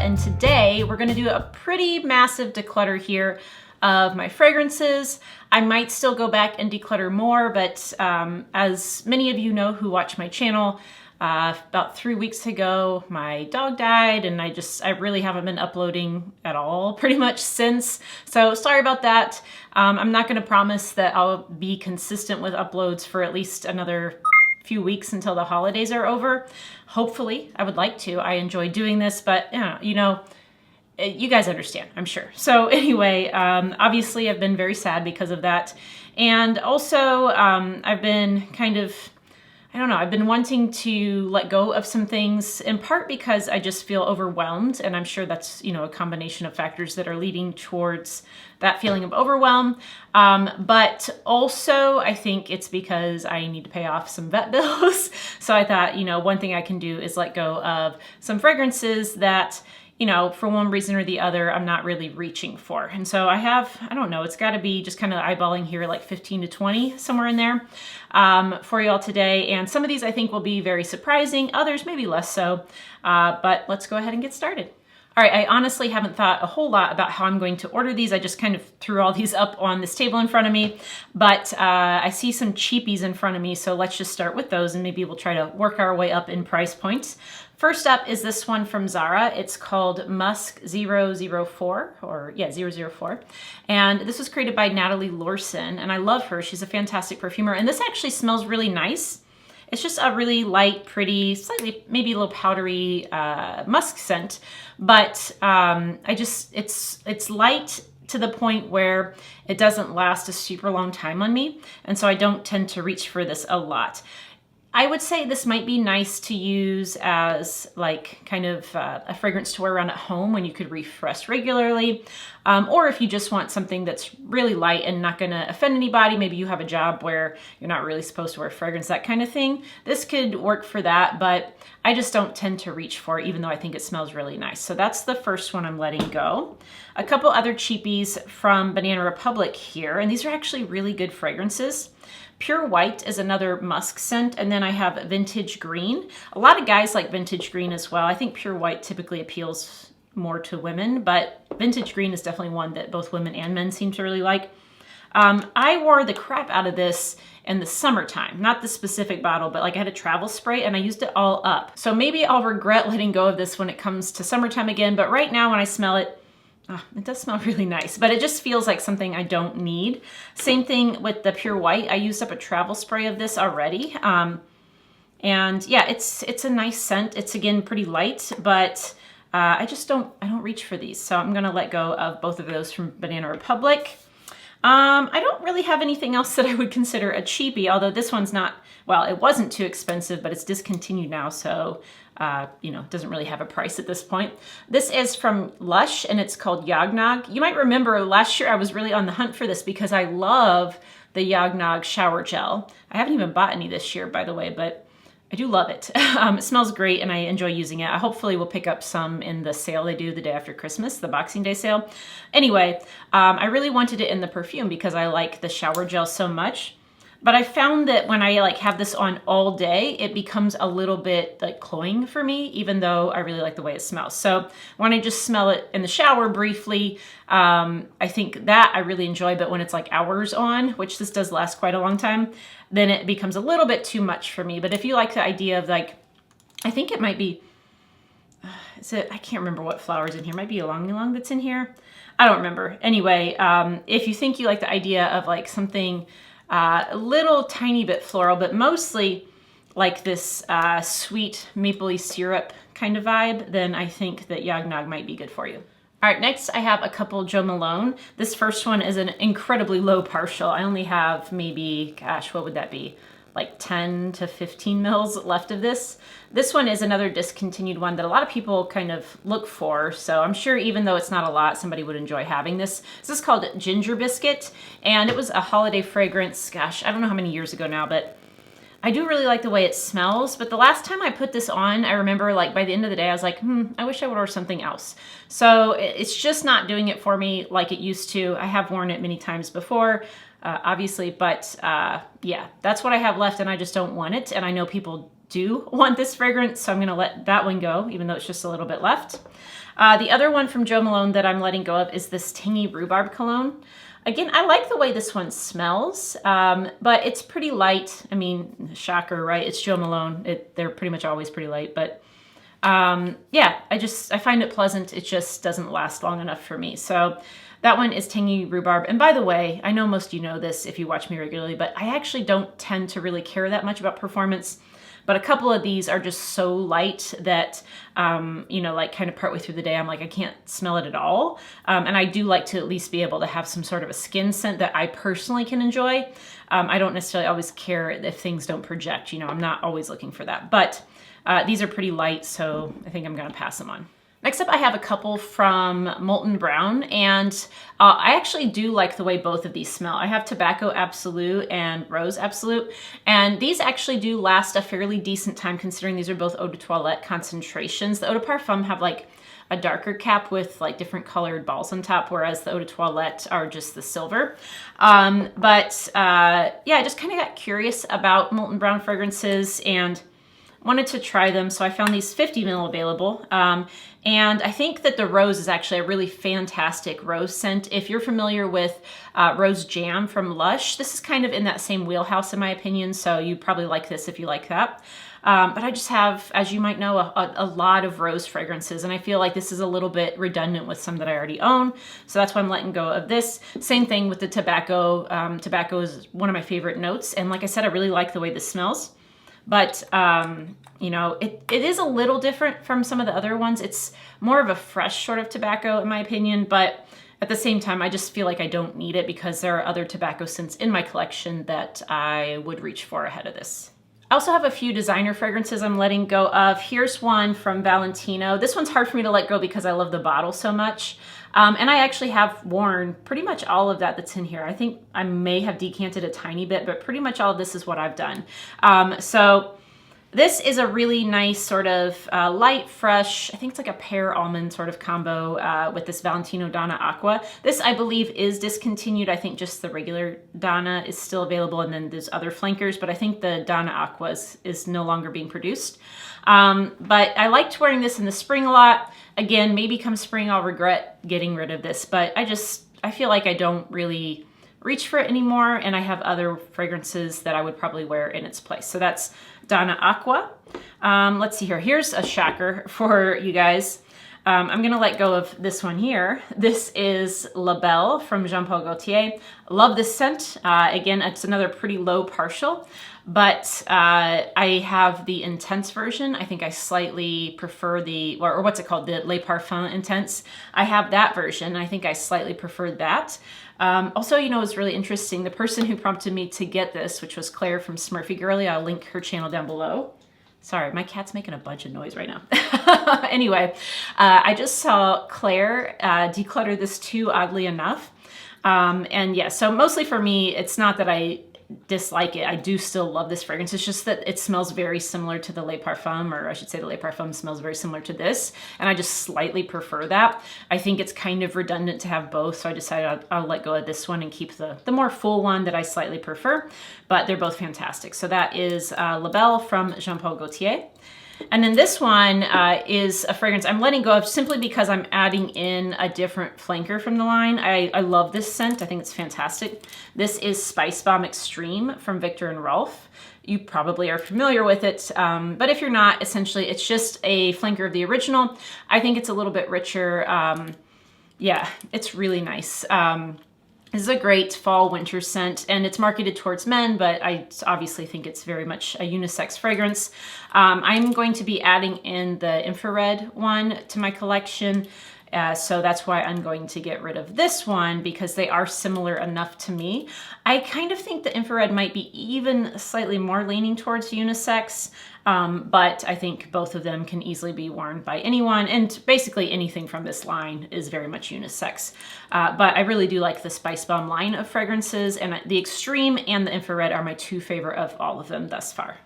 and today we're gonna do a pretty massive declutter here of my fragrances. I might still go back and declutter more, but as many of you know who watch my channel, about 3 weeks ago, my dog died and I really haven't been uploading at all pretty much since. So sorry about that. I'm not gonna promise that I'll be consistent with uploads for at least another few weeks until the holidays are over. Hopefully, I would like to. I enjoy doing this, but you know, you guys understand, I'm sure. So anyway, obviously I've been very sad because of that. And also I've been kind of, I don't know, I've been wanting to let go of some things, in part because I just feel overwhelmed, and I'm sure that's, you know, a combination of factors that are leading towards that feeling of overwhelm. But also I think it's because I need to pay off some vet bills. So I thought, you know, one thing I can do is let go of some fragrances that, you know, for one reason or the other, I'm not really reaching for. And so I have, I don't know, it's gotta be just kind of eyeballing here like 15 to 20, somewhere in there for y'all today. And some of these I think will be very surprising, others maybe less so, but let's go ahead and get started. All right, I honestly haven't thought a whole lot about how I'm going to order these. I just kind of threw all these up on this table in front of me, but I see some cheapies in front of me, so let's just start with those and maybe we'll try to work our way up in price points. First up is this one from Zara. It's called Musk 004, or yeah, 004. And this was created by Natalie Lorson, and I love her. She's a fantastic perfumer, and this actually smells really nice. It's just a really light, pretty, slightly, maybe a little powdery musk scent, but it's light to the point where it doesn't last a super long time on me, and so I don't tend to reach for this a lot. I would say this might be nice to use as like kind of a fragrance to wear around at home when you could refresh regularly. Or if you just want something that's really light and not gonna offend anybody, maybe you have a job where you're not really supposed to wear fragrance, that kind of thing. This could work for that, but I just don't tend to reach for it, even though I think it smells really nice. So that's the first one I'm letting go. A couple other cheapies from Banana Republic here, and these are actually really good fragrances. Pure White is another musk scent, and then I have Vintage Green. A lot of guys like Vintage Green as well. I think Pure White typically appeals more to women, but Vintage Green is definitely one that both women and men seem to really like. I wore the crap out of this in the summertime, not the specific bottle, but like I had a travel spray and I used it all up. So maybe I'll regret letting go of this when it comes to summertime again, but right now when I smell it, it does smell really nice, but it just feels like something I don't need. Same thing with the Pure White. I used up a travel spray of this already. And yeah, it's a nice scent. It's again pretty light, but I don't reach for these. So I'm gonna let go of both of those from Banana Republic. I don't really have anything else that I would consider a cheapie, although this one's not, well, it wasn't too expensive, but it's discontinued now, so you know, it doesn't really have a price at this point. This is from Lush, and it's called Yagnog. You might remember last year I was really on the hunt for this because I love the Yagnog shower gel. I haven't even bought any this year, by the way, but I do love it. It smells great and I enjoy using it. I hopefully will pick up some in the sale they do the day after Christmas, the Boxing Day sale. Anyway, I really wanted it in the perfume because I like the shower gel so much. But I found that when I like have this on all day, it becomes a little bit like cloying for me, even though I really like the way it smells. So when I just smell it in the shower briefly, I think that I really enjoy, but when it's like hours on, which this does last quite a long time, then it becomes a little bit too much for me. But if you like the idea of like, I think it might be, I can't remember what flower's in here. It might be ylang ylang that's in here. I don't remember. Anyway, if you think you like the idea of like something a little tiny bit floral, but mostly like this sweet mapley syrup kind of vibe, then I think that Yagnog might be good for you. All right, next I have a couple Jo Malone. This first one is an incredibly low partial. I only have maybe, gosh, what would that be? Like 10 to 15 mils left of this. This one is another discontinued one that a lot of people kind of look for. So I'm sure even though it's not a lot, somebody would enjoy having this. This is called Ginger Biscuit, and it was a holiday fragrance. Gosh, I don't know how many years ago now, but I do really like the way it smells. But the last time I put this on, I remember like by the end of the day, I was like, I wish I would order something else. So it's just not doing it for me like it used to. I have worn it many times before. Obviously, but yeah, that's what I have left and I just don't want it. And I know people do want this fragrance, so I'm gonna let that one go, even though it's just a little bit left. The other one from Jo Malone that I'm letting go of is this Tangy Rhubarb Cologne. Again, I like the way this one smells, but it's pretty light. I mean, shocker, right? It's Jo Malone. They're pretty much always pretty light, but yeah, I find it pleasant. It just doesn't last long enough for me. So that one is Tangy Rhubarb. And by the way, I know most of you know this if you watch me regularly, but I actually don't tend to really care that much about performance. But a couple of these are just so light that, you know, like kind of partway through the day, I'm like, I can't smell it at all. And I do like to at least be able to have some sort of a skin scent that I personally can enjoy. I don't necessarily always care if things don't project, you know, I'm not always looking for that. But these are pretty light, so I think I'm gonna pass them on. Next up, I have a couple from Molten Brown, and I actually do like the way both of these smell. I have Tobacco Absolute and Rose Absolute, and these actually do last a fairly decent time considering these are both Eau de Toilette concentrations. The Eau de Parfum have like a darker cap with like different colored balls on top, whereas the Eau de Toilette are just the silver. Yeah, I just kind of got curious about Molten Brown fragrances and wanted to try them, so I found these 50 ml available. And I think that the rose is actually a really fantastic rose scent. If you're familiar with Rose Jam from Lush, this is kind of in that same wheelhouse in my opinion, so you probably like this if you like that. But I just have, as you might know, a lot of rose fragrances, and I feel like this is a little bit redundant with some that I already own, so that's why I'm letting go of this. Same thing with the tobacco. Tobacco is one of my favorite notes, and like I said, I really like the way this smells. But, you know, it is a little different from some of the other ones. It's more of a fresh sort of tobacco in my opinion, but at the same time, I just feel like I don't need it because there are other tobacco scents in my collection that I would reach for ahead of this. I also have a few designer fragrances I'm letting go of. Here's one from Valentino. This one's hard for me to let go because I love the bottle so much. And I actually have worn pretty much all of that's in here. I think I may have decanted a tiny bit, but pretty much all of this is what I've done. So this is a really nice sort of light, fresh, I think it's like a pear almond sort of combo with this Valentino Donna Aqua. This, I believe, is discontinued. I think just the regular Donna is still available, and then there's other flankers, but I think the Donna Aqua is no longer being produced. But I liked wearing this in the spring a lot. Again, maybe come spring I'll regret getting rid of this, but I feel like I don't really reach for it anymore, and I have other fragrances that I would probably wear in its place. So that's Donna Aqua. Let's see here. Here's a shocker for you guys. I'm gonna let go of this one here. This is La Belle from Jean Paul Gaultier. Love this scent. Again, it's another pretty low partial, but I have the intense version. I think I slightly prefer or what's it called? The Les Parfums Intense. I have that version. I think I slightly prefer that. Also, you know, it's really interesting. The person who prompted me to get this, which was Claire from Smurfy Girly, I'll link her channel down below. Sorry, my cat's making a bunch of noise right now. Anyway, I just saw Claire declutter this too, oddly enough. And yeah, so mostly for me, it's not that I dislike it. I do still love this fragrance. It's just that it smells very similar to the Les Parfums, or I should say the Les Parfums smells very similar to this, and I just slightly prefer that. I think it's kind of redundant to have both, so I decided I'll let go of this one and keep the more full one that I slightly prefer, but they're both fantastic. So that is La Belle from Jean Paul Gaultier. And then this one is a fragrance I'm letting go of simply because I'm adding in a different flanker from the line. I love this scent. I think it's fantastic. This is Spice Bomb Extreme from Viktor and Rolf. You probably are familiar with it, but if you're not, essentially it's just a flanker of the original. I think it's a little bit richer. Yeah, it's really nice. This is a great fall winter scent, and it's marketed towards men, but I obviously think it's very much a unisex fragrance. I'm going to be adding in the infrared one to my collection, so that's why I'm going to get rid of this one because they are similar enough to me. I kind of think the infrared might be even slightly more leaning towards unisex, but I think both of them can easily be worn by anyone, and basically anything from this line is very much unisex. But I really do like the Spice Bomb line of fragrances, and the Extreme and the infrared are my two favorite of all of them thus far.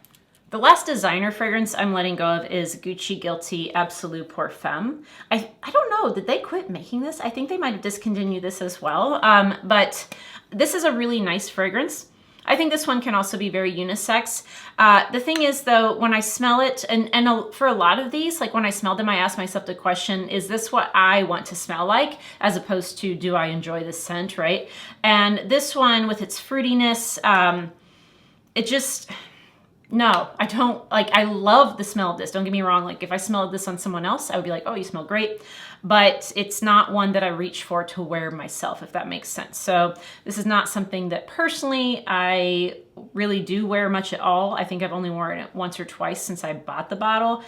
The last designer fragrance I'm letting go of is Gucci Guilty Absolute Pour Femme. I don't know, did they quit making this? I think they might have discontinued this as well, but this is a really nice fragrance. I think this one can also be very unisex. The thing is though, when I smell it, and for a lot of these, like when I smell them, I ask myself the question, is this what I want to smell like? As opposed to, do I enjoy this scent, right? And this one with its fruitiness, it just, no, I don't, like, I love the smell of this. Don't get me wrong. Like if I smelled this on someone else, I would be like, oh, you smell great. But it's not one that I reach for to wear myself, if that makes sense. So this is not something that personally I really do wear much at all. I think I've only worn it once or twice since I bought the bottle.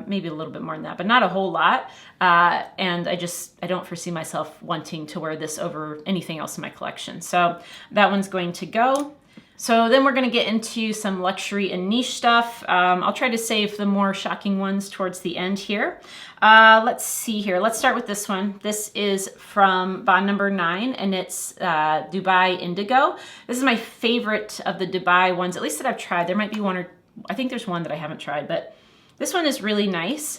Maybe a little bit more than that, but not a whole lot. And I don't foresee myself wanting to wear this over anything else in my collection. So that one's going to go. So then we're going to get into some luxury and niche stuff. I'll try to save the more shocking ones towards the end here. Let's see here. Let's start with this one. This is from Bond number 9, and it's Dubai Indigo. This is my favorite of the Dubai ones, at least that I've tried. There might be one or I think there's one that I haven't tried, but this one is really nice.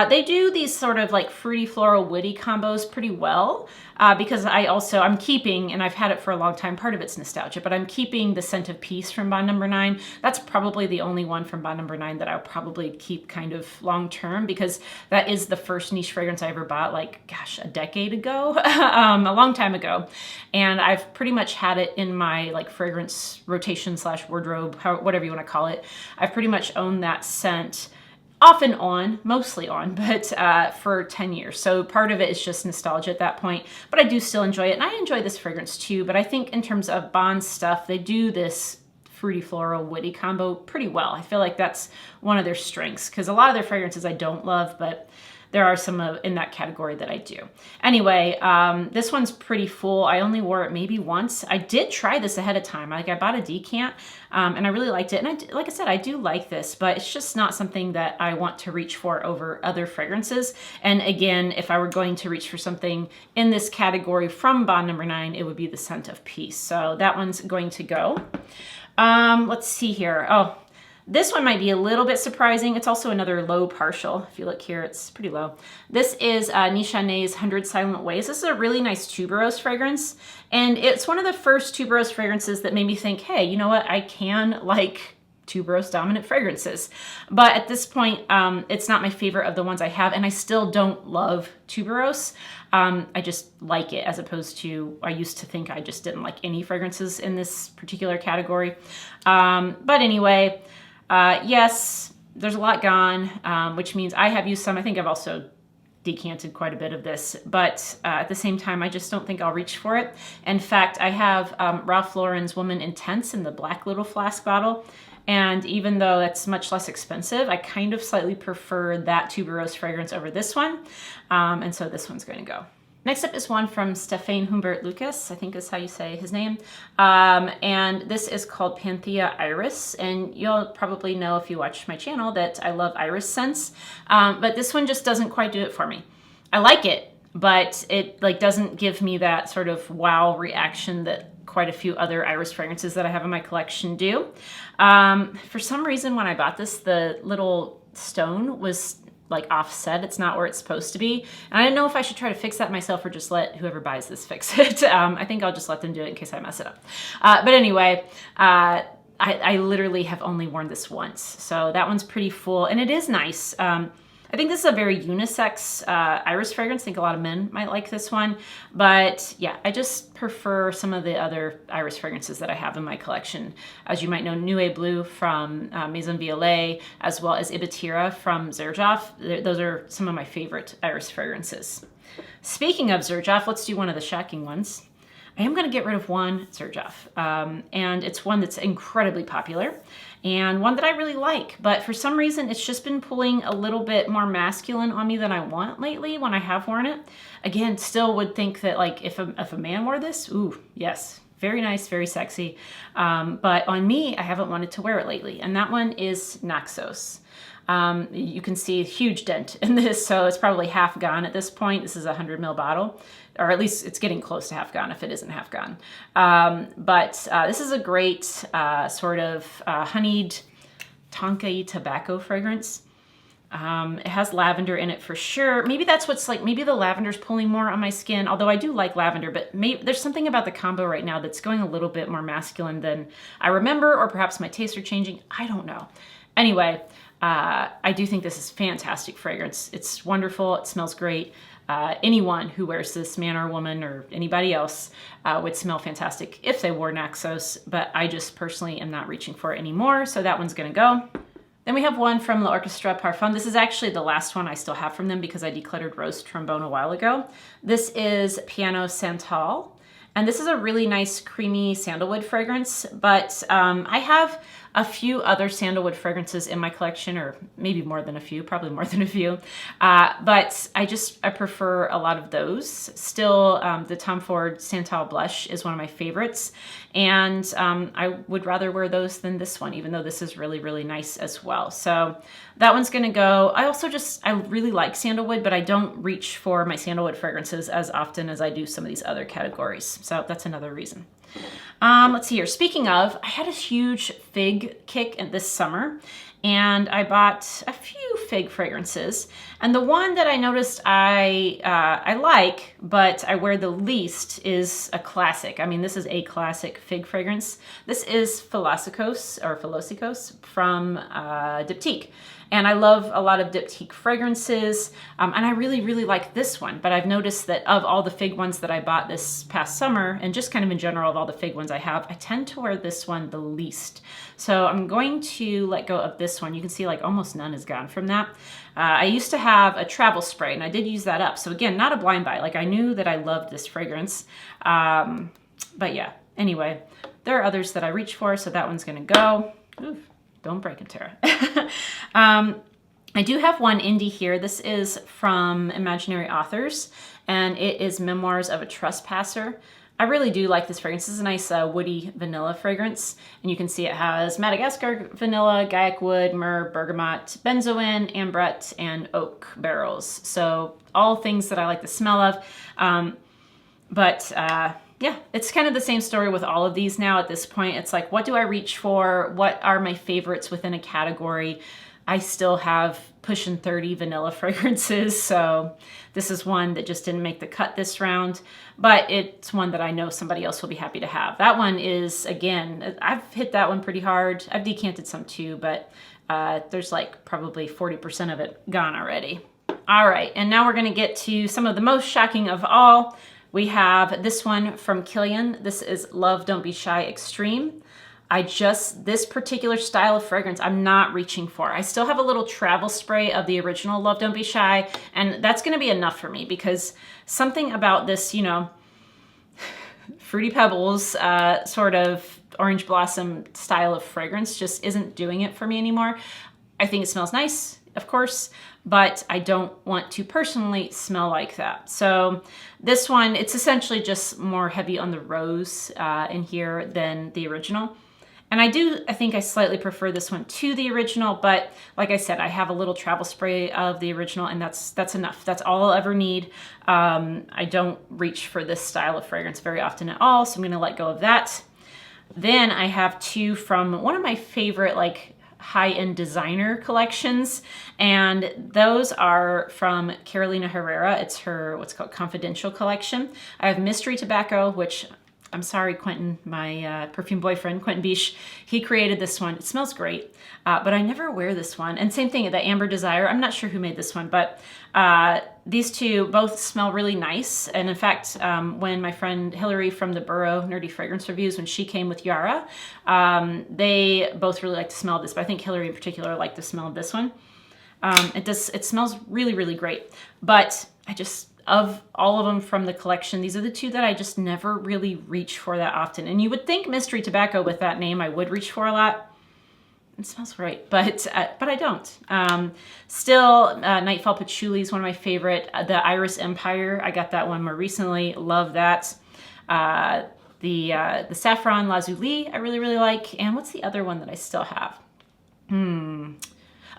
They do these sort of like fruity, floral, woody combos pretty well because I'm keeping, and I've had it for a long time, part of it's nostalgia, but I'm keeping the Scent of Peace from Bond number 9. That's probably the only one from Bond number 9 that I'll probably keep kind of long term because that is the first niche fragrance I ever bought, like, gosh, a decade ago, a long time ago. And I've pretty much had it in my like fragrance rotation / wardrobe, whatever you want to call it. I've pretty much owned that scent off and on, mostly on, but for 10 years. So part of it is just nostalgia at that point, but I do still enjoy it. And I enjoy this fragrance too, but I think in terms of Bond stuff, they do this fruity, floral, woody combo pretty well. I feel like that's one of their strengths because a lot of their fragrances I don't love, but there are some in that category that I do. Anyway, this one's pretty full. I only wore it maybe once. I did try this ahead of time. Like I bought a decant and I really liked it. And like I said, I do like this, but it's just not something that I want to reach for over other fragrances. And again, if I were going to reach for something in this category from Bond number 9, it would be the Scent of Peace. So that one's going to go. Let's see here. Oh, this one might be a little bit surprising. It's also another low partial. If you look here, it's pretty low. This is Nishane's 100 Silent Ways. This is a really nice tuberose fragrance. And it's one of the first tuberose fragrances that made me think, hey, you know what? I can like tuberose dominant fragrances. But at this point, it's not my favorite of the ones I have. And I still don't love tuberose. I just like it as opposed to, I used to think I just didn't like any fragrances in this particular category. But anyway, yes, there's a lot gone, which means I have used some. I think I've also decanted quite a bit of this, but at the same time, I just don't think I'll reach for it. In fact, I have Ralph Lauren's Woman Intense in the black little flask bottle. And even though it's much less expensive, I kind of slightly prefer that tuberose fragrance over this one. And so this one's going to go. Next up is one from Stefan Humbert Lucas, I think is how you say his name. And this is called Panthea Iris. And you'll probably know if you watch my channel that I love iris scents. But this one just doesn't quite do it for me. I like it, but it like doesn't give me that sort of wow reaction that quite a few other iris fragrances that I have in my collection do. For some reason, when I bought this, the little stone was like offset. It's not where it's supposed to be. And I didn't know if I should try to fix that myself or just let whoever buys this fix it. I think I'll just let them do it in case I mess it up. But anyway, I literally have only worn this once. So that one's pretty full and it is nice. I think this is a very unisex iris fragrance. I think a lot of men might like this one. But yeah, I just prefer some of the other iris fragrances that I have in my collection. As you might know, Nuit Bleu from Maison Violet, as well as Ibatira from Xerjoff. Those are some of my favorite iris fragrances. Speaking of Xerjoff, let's do one of the shocking ones. I am going to get rid of one Xerjoff, and it's one that's incredibly popular and one that I really like, but for some reason it's just been pulling a little bit more masculine on me than I want lately when I have worn it. Again, still would think that like if a man wore this, ooh, yes, very nice, very sexy, but on me, I haven't wanted to wear it lately, and that one is Naxos. You can see a huge dent in this, so it's probably half gone at this point. This is a 100 ml bottle, or at least it's getting close to half gone if it isn't half gone. But this is a great sort of honeyed Tonkai tobacco fragrance. It has lavender in it for sure. Maybe that's what's like, maybe the lavender's pulling more on my skin, although I do like lavender, but maybe there's something about the combo right now that's going a little bit more masculine than I remember, or perhaps my tastes are changing. I don't know. Anyway, I do think this is fantastic fragrance. It's wonderful. It smells great. Anyone who wears this, man or woman or anybody else, would smell fantastic if they wore Naxos, but I just personally am not reaching for it anymore, so that one's gonna go. Then we have one from L'Orchestre Parfum. This is actually the last one I still have from them because I decluttered Rose Trombone a while ago. This is Piano Santal, and this is a really nice creamy sandalwood fragrance, but I have a few other sandalwood fragrances in my collection, or maybe more than a few, probably more than a few, but I prefer a lot of those. Still, the Tom Ford Santal Blush is one of my favorites, and I would rather wear those than this one, even though this is really, really nice as well. So that one's gonna go. I really like sandalwood, but I don't reach for my sandalwood fragrances as often as I do some of these other categories. So that's another reason. Let's see here. Speaking of, I had a huge fig kick this summer, and I bought a few fig fragrances. And the one that I noticed I like, but I wear the least, is a classic. I mean, this is a classic fig fragrance. This is Philosykos from Diptyque. And I love a lot of Diptyque fragrances, and I really, really like this one. But I've noticed that of all the fig ones that I bought this past summer, and just kind of in general of all the fig ones I have, I tend to wear this one the least. So I'm going to let go of this one. You can see like almost none is gone from that. I used to have a travel spray, and I did use that up. So again, not a blind buy. Like, I knew that I loved this fragrance. But yeah, anyway, there are others that I reach for, so that one's gonna go. Oof. Don't break it, Tara. I do have one indie here. This is from Imaginary Authors, and it is Memoirs of a Trespasser. I really do like this fragrance. This is a nice woody vanilla fragrance, and you can see it has Madagascar vanilla, Gaiac wood, myrrh, bergamot, benzoin, ambrette, and oak barrels. So all things that I like the smell of. Yeah, it's kind of the same story with all of these now at this point. It's like, what do I reach for? What are my favorites within a category? I still have pushing 30 vanilla fragrances, so this is one that just didn't make the cut this round, but it's one that I know somebody else will be happy to have. That one is, again, I've hit that one pretty hard. I've decanted some too, but there's like probably 40% of it gone already. All right, and now we're gonna get to some of the most shocking of all. We have this one from Kilian. This is Love Don't Be Shy Extreme. This particular style of fragrance, I'm not reaching for. I still have a little travel spray of the original Love Don't Be Shy, and that's gonna be enough for me because something about this, you know, Fruity Pebbles sort of orange blossom style of fragrance just isn't doing it for me anymore. I think it smells nice, of course, but I don't want to personally smell like that. So this one, it's essentially just more heavy on the rose in here than the original. And I think I slightly prefer this one to the original, but like I said, I have a little travel spray of the original, and that's enough. That's all I'll ever need. I don't reach for this style of fragrance very often at all, so I'm gonna let go of that. Then I have two from one of my favorite like high-end designer collections, and those are from Carolina Herrera. It's her what's called Confidential collection. I have Mystery Tobacco, which I'm sorry, Quentin, my perfume boyfriend, Quentin Biche, he created this one. It smells great, but I never wear this one. And same thing, the Amber Desire. I'm not sure who made this one, but these two both smell really nice. And in fact, when my friend Hillary from the Burrow Nerdy Fragrance Reviews, when she came with Yara, they both really like to smell this, but I think Hillary in particular liked the smell of this one. It smells really, really great, but of all of them from the collection, these are the two that I just never really reach for that often. And you would think Mystery Tobacco with that name I would reach for a lot. It smells great, but I don't. Still, Nightfall Patchouli is one of my favorite. The Iris Empire, I got that one more recently. Love that. The Saffron Lazuli, I really, really like. And what's the other one that I still have?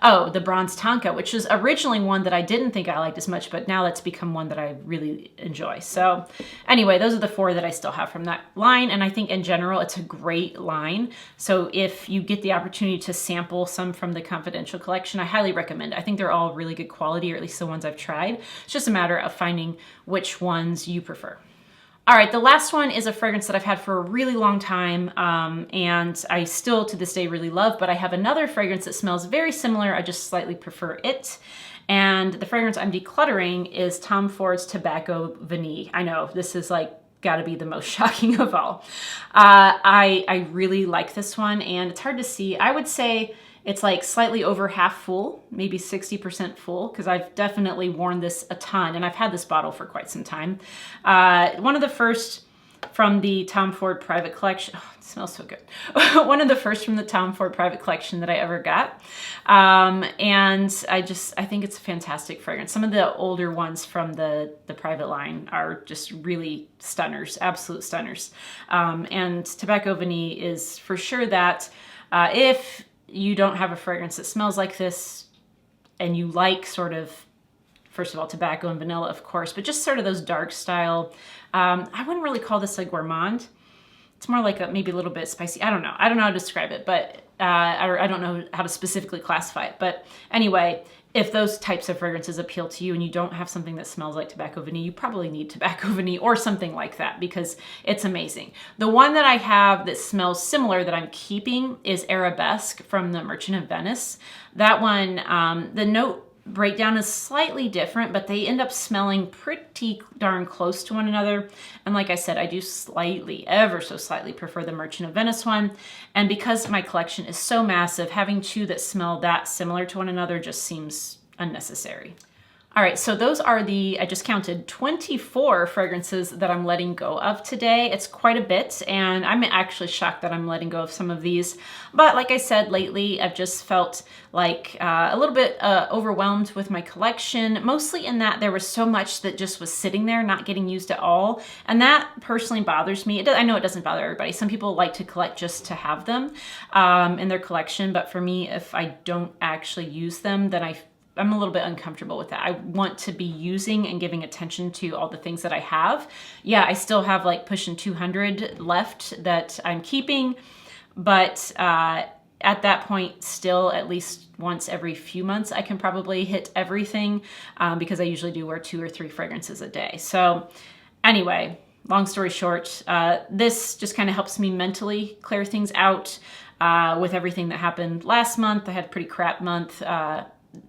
Oh, the Bronze Tonka, which is originally one that I didn't think I liked as much, but now that's become one that I really enjoy. So anyway, those are the 4 that I still have from that line. And I think in general, it's a great line. So if you get the opportunity to sample some from the Confidential collection, I highly recommend it. I think they're all really good quality, or at least the ones I've tried. It's just a matter of finding which ones you prefer. All right, the last one is a fragrance that I've had for a really long time, and I still to this day really love, but I have another fragrance that smells very similar. I just slightly prefer it. And the fragrance I'm decluttering is Tom Ford's Tobacco Vanille. I know, this is like gotta be the most shocking of all. I really like this one, and it's hard to see. I would say it's like slightly over half full, maybe 60% full, because I've definitely worn this a ton, and I've had this bottle for quite some time. One of the first from the Tom Ford Private Collection. Oh, it smells so good. One of the first from the Tom Ford Private Collection that I ever got. And I think it's a fantastic fragrance. Some of the older ones from the private line are just really stunners, absolute stunners. And Tobacco Vanille is for sure that. If you don't have a fragrance that smells like this and you like sort of, first of all, tobacco and vanilla, of course, but just sort of those dark style. I wouldn't really call this a gourmand. It's more like maybe a little bit spicy. I don't know. I don't know how to describe it, but I don't know how to specifically classify it. But anyway, if those types of fragrances appeal to you and you don't have something that smells like Tobacco Vanille, you probably need Tobacco Vanille or something like that, because it's amazing. The one that I have that smells similar that I'm keeping is Arabesque from the Merchant of Venice. That one, the note breakdown is slightly different, but they end up smelling pretty darn close to one another. And like I said, I do slightly, ever so slightly prefer the Merchant of Venice one. And because my collection is so massive, having 2 that smell that similar to one another just seems unnecessary. All right, so those are I just counted 24 fragrances that I'm letting go of today. It's quite a bit, and I'm actually shocked that I'm letting go of some of these. But like I said, lately, I've just felt like a little bit overwhelmed with my collection, mostly in that there was so much that just was sitting there, not getting used at all. And that personally bothers me. I know it doesn't bother everybody. Some people like to collect just to have them in their collection. But for me, if I don't actually use them, then I'm a little bit uncomfortable with that. I want to be using and giving attention to all the things that I have. Yeah, I still have like pushing 200 left that I'm keeping, but at that point, still at least once every few months, I can probably hit everything because I usually do wear 2 or 3 fragrances a day. So anyway, long story short, this just kind of helps me mentally clear things out with everything that happened last month. I had a pretty crap month.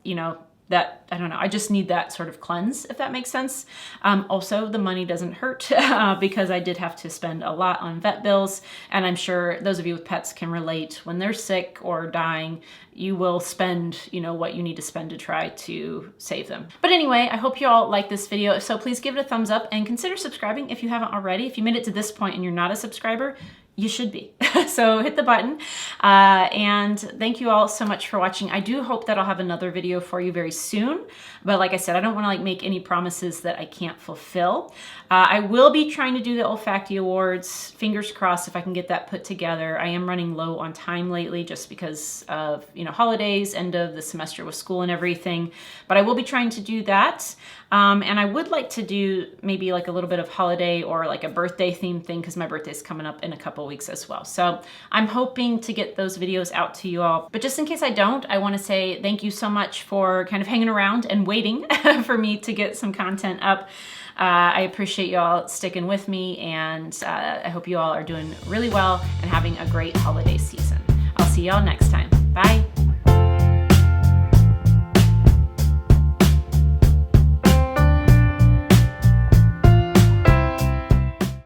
You know, that, I don't know, I just need that sort of cleanse, if that makes sense. Also, the money doesn't hurt because I did have to spend a lot on vet bills. And I'm sure those of you with pets can relate. When they're sick or dying, you will spend, you know, what you need to spend to try to save them. But anyway, I hope you all like this video. If so, please give it a thumbs up and consider subscribing if you haven't already. If you made it to this point and you're not a subscriber, you should be. So hit the button. And thank you all so much for watching. I do hope that I'll have another video for you very soon. But like I said, I don't want to like make any promises that I can't fulfill. I will be trying to do the Olfactofiles Awards. Fingers crossed if I can get that put together. I am running low on time lately just because of, you know, holidays, end of the semester with school and everything. But I will be trying to do that. And I would like to do maybe like a little bit of holiday or like a birthday themed thing because my birthday's coming up in a couple weeks as well. So I'm hoping to get those videos out to you all. But just in case I don't, I want to say thank you so much for kind of hanging around and waiting for me to get some content up. I appreciate you all sticking with me, and I hope you all are doing really well and having a great holiday season. I'll see y'all next time. Bye.